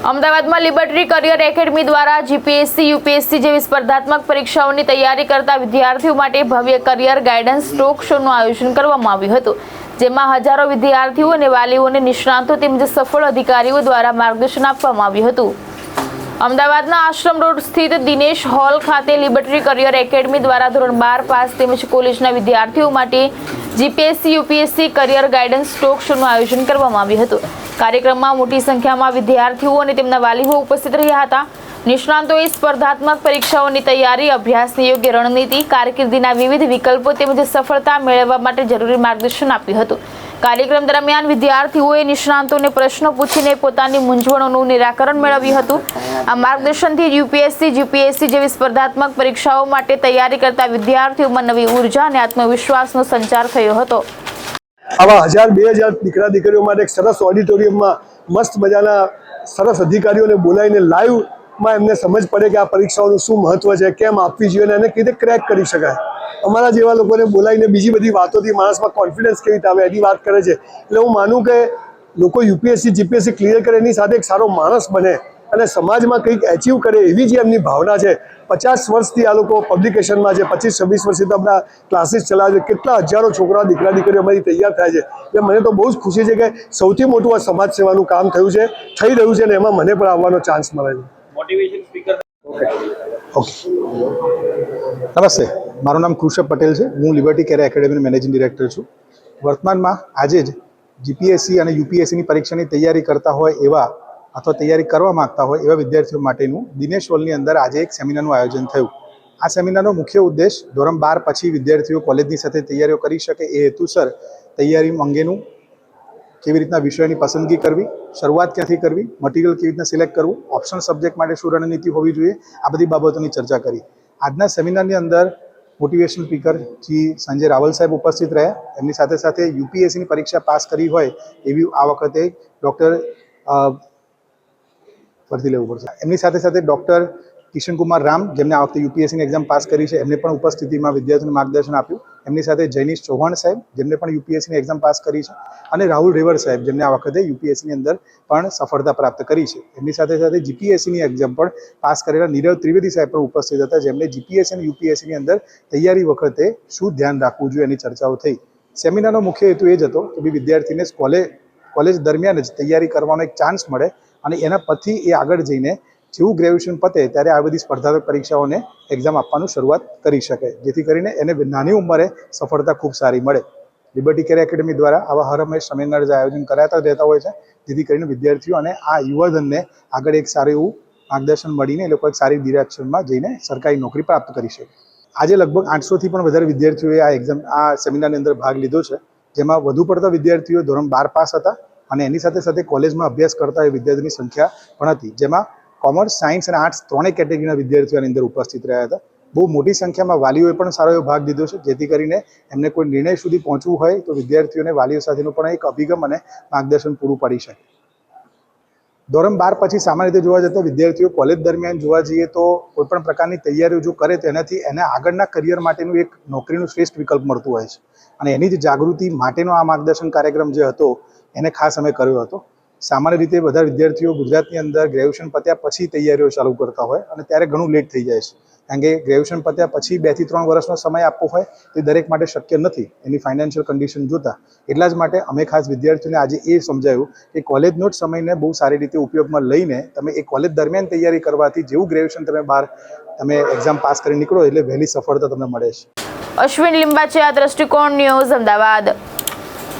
અમદાવાદમાં liberty career academy દ્વારા GPSC UPSC જેવી સ્પર્ધાત્મક પરીક્ષાઓની તૈયારી કરતા વિદ્યાર્થીઓ માટે ભવ્ય કરિયર ગાઈડન્સ ટોક શોનું આયોજન કરવામાં આવ્યું હતું, જેમાં હજારો વિદ્યાર્થીઓ અને વાલીઓને નિષ્ણાતો તેમજ સફળ અધિકારીઓ દ્વારા માર્ગદર્શન આપવામાં આવ્યું હતું। અમદાવાદના આશ્રમ રોડ સ્થિત દિનેશ હોલ ખાતે લિબર્ટી કરિયર એકેડમી દ્વારા ધોરણ 12 પાસ તેમજ કોલેજના વિદ્યાર્થીઓ માટે GPSC UPSC career guidance talk શોનું આયોજન કરવામાં આવ્યું હતું। કાર્યક્રમમાં મોટી સંખ્યામાં વિદ્યાર્થીઓ અને તેમના વાલીઓ ઉપસ્થિત રહ્યા હતા। નિષ્ણાતોએ સ્પર્ધાત્મક પરીક્ષાઓની તૈયારી, અભ્યાસની યોગ્ય રણનીતિ, કારકિર્દીના વિવિધ વિકલ્પો તેમજ સફળતા મેળવવા માટે જરૂરી માર્ગદર્શન આપ્યું હતું। કાર્યક્રમ દરમિયાન વિદ્યાર્થીઓએ નિષ્ણાતોને પ્રશ્નો પૂછીને પોતાની મૂંઝવણોનું નિરાકરણ મેળવ્યું હતું। આ માર્ગદર્શનથી યુપીએસસી, જીપીએસસી જેવી સ્પર્ધાત્મક પરીક્ષાઓ માટે તૈયારી કરતા વિદ્યાર્થીઓમાં નવી ઉર્જા અને આત્મવિશ્વાસનો સંચાર થયો હતો। આવા 1000-2000 દીકરા દીકરીઓ માટે એક સરસ ઓડિટોરિયમમાં મસ્ત મજાના સરસ અધિકારીઓને બોલાવીને લાઈવમાં એમને સમજ પડે કે આ પરીક્ષાઓનું શું મહત્વ છે, કેમ આપવી જોઈએ અને એને કેવી રીતે ક્રેક કરી શકાય। અમારા જેવા લોકોને બોલાવીને બીજી બધી વાતોથી માણસમાં કોન્ફિડન્સ કેવી રીતે આવે એની વાત કરે છે। એટલે હું માનું કે લોકો યુપીએસસી, જીપીએસસી ક્લિયર કરે એની સાથે એક સારો માણસ બને અને સમાજમાં કંઈક એચીવ કરે એવી જે એમની ભાવના છે। 50 વર્ષથી આ લોકો પબ્લિકેશનમાં છે, 25-26 વર્ષથી તો આપણા ક્લાસીસ ચલાવે છે, કેટલા હજારો છોકરા દીકરા દીકરીઓ અમારી તૈયાર થાય છે। એટલે મને તો બહુ જ ખુશી છે કે સૌથી મોટું આ સમાજ સેવાનું કામ થયું છે, થઈ રહ્યું છે અને એમાં મને પણ આવવાનો ચાન્સ મળે છે। મોટિવેશન સ્પીકર ઓકે, નમસ્તે, મારું નામ કૃષભ પટેલ છે। હું લિબર્ટી કેર એકેડમીનો મેનેજિંગ ડિરેક્ટર છું। વર્તમાનમાં આજે જ જીપીએસસી અને યુપીએસસીની પરીક્ષાની તૈયારી કરતા હોય એવા અથવા તૈયારી કરવા માગતા હોય એવા વિદ્યાર્થીઓ માટેનું દિનેશ હોલની અંદર આજે એક સેમિનારનું આયોજન થયું। આ સેમિનારનો મુખ્ય ઉદ્દેશ ધોરણ 12 પછી વિદ્યાર્થીઓ કોલેજની સાથે તૈયારીઓ કરી શકે એ હેતુસર તૈયારી અંગેનું કેવી રીતના વિષયોની પસંદગી કરવી, શરૂઆત ક્યાંથી કરવી, મટીરિયલ કેવી રીતના સિલેક્ટ કરવું, ઓપ્શનલ સબ્જેક્ટ માટે શું રણનીતિ હોવી જોઈએ, આ બધી બાબતોની ચર્ચા કરી। આજના સેમિનારની અંદર મોટિવેશનલ સ્પીકર શ્રી સંજય રાવલ સાહેબ ઉપસ્થિત રહ્યા। એમની સાથે સાથે યુપીએસસીની પરીક્ષા પાસ કરી હોય એવી આ વખતે ડૉક્ટર ફરીથી લેવું પડશે, એમની સાથે સાથે ડૉક્ટર કિશનકુમાર રામ, જેમને આ વખતે યુપીએસસીની એક્ઝામ પાસ કરી છે, એમને પણ ઉપસ્થિતિમાં વિદ્યાર્થીઓને માર્ગદર્શન આપ્યું। એમની સાથે જૈનિશ ચૌહાણ સાહેબ, જેમને પણ યુપીએસસીની એક્ઝામ પાસ કરી છે, અને રાહુલ રેવર સાહેબ, જેમને આ વખતે યુપીએસસીની અંદર પણ સફળતા પ્રાપ્ત કરી છે। એમની સાથે સાથે જીપીએસસીની એક્ઝામ પણ પાસ કરેલા નીરવ ત્રિવેદી સાહેબ પણ ઉપસ્થિત હતા, જેમને જીપીએસસી અને યુપીએસસીની અંદર તૈયારી વખતે શું ધ્યાન રાખવું જોઈએ એની ચર્ચાઓ થઈ। સેમિનારનો મુખ્ય હેતુ એ જ હતો કે વિદ્યાર્થીને કોલેજ દરમિયાન જ તૈયારી કરવાનો એક ચાન્સ મળે અને એના પછી એ આગળ જઈને જેવું ગ્રેજ્યુએશન પતે ત્યારે આ બધી સ્પર્ધાત્મક પરીક્ષાઓને એક્ઝામ આપવાનું શરૂઆત કરી શકે, જેથી કરીને એને નાની ઉંમરે સફળતા ખૂબ સારી મળે। લિબર્ટી કેર એકેડમી દ્વારા આવા હર હંમેશ સેમિનાર આયોજન કરાતા રહેતા હોય છે, જેથી કરીને વિદ્યાર્થીઓ અને આ યુવાધનને આગળ એક સારું એવું માર્ગદર્શન મળીને એ લોકો એક સારી ડિરેક્શનમાં જઈને સરકારી નોકરી પ્રાપ્ત કરી શકે। આજે લગભગ 800થી પણ વધારે વિદ્યાર્થીઓએ આ સેમિનારની અંદર ભાગ લીધો છે, જેમાં વધુ પડતા વિદ્યાર્થીઓ ધોરણ 12 પાસ હતા અને એની સાથે સાથે કોલેજમાં અભ્યાસ કરતા એ વિદ્યાર્થીની સંખ્યા પણ હતી, જેમાં કોમર્સ, સાયન્સ અને આર્ટ્સ ત્રણેય કેટેગરીના વિદ્યાર્થીઓ આની અંદર ઉપસ્થિત રહ્યા હતા। બહુ મોટી સંખ્યામાં વાલીઓએ પણ સારો એવો ભાગ લીધો છે, જેથી કરીને એમને કોઈ નિર્ણય સુધી પહોંચવું હોય તો વિદ્યાર્થીઓને વાલીઓ સાથેનું પણ એક અભિગમ અને માર્ગદર્શન પૂરું પાડી શકે। ધોરણ 12 પછી સામાન્ય રીતે જોવા જતા વિદ્યાર્થીઓ કોલેજ દરમિયાન જોવા જઈએ તો કોઈપણ પ્રકારની તૈયારીઓ જો કરે તો એનાથી એને આગળના કરિયર માટેનું એક નોકરીનું શ્રેષ્ઠ વિકલ્પ મળતું હોય છે, અને એની જ જાગૃતિ માટેનો આ માર્ગદર્શન કાર્યક્રમ જે હતો એને ખાસ અમે કર્યો હતો। સામાન્ય રીતે બધા વિદ્યાર્થીઓ ગુજરાતની અંદર ગ્રેજ્યુએશન પત્યા પછી તૈયારીઓ ચાલુ કરતા હોય અને ત્યારે ઘણું લેટ થઈ જાય છે, કારણ કે ગ્રેજ્યુએશન પત્યા પછી 2 થી 3 વર્ષનો સમય આપવો હોય તે દરેક માટે શક્ય નથી એની ફાઇનાન્શિયલ કન્ડિશન જોતા। એટલા જ માટે અમે ખાસ વિદ્યાર્થીઓને આજે એ સમજાવ્યું કે કોલેજનો જ સમયને બહુ સારી રીતે ઉપયોગમાં લઈને તમે એ કોલેજ દરમિયાન તૈયારી કરવાથી જેવું ગ્રેજ્યુએશન તમે એક્ઝામ પાસ કરી નીકળો એટલે વહેલી સફળતા તમને મળે છે। અશ્વિન લિંબાચિયા, દ્રષ્ટિકોણ ન્યૂઝ, અમદાવાદ।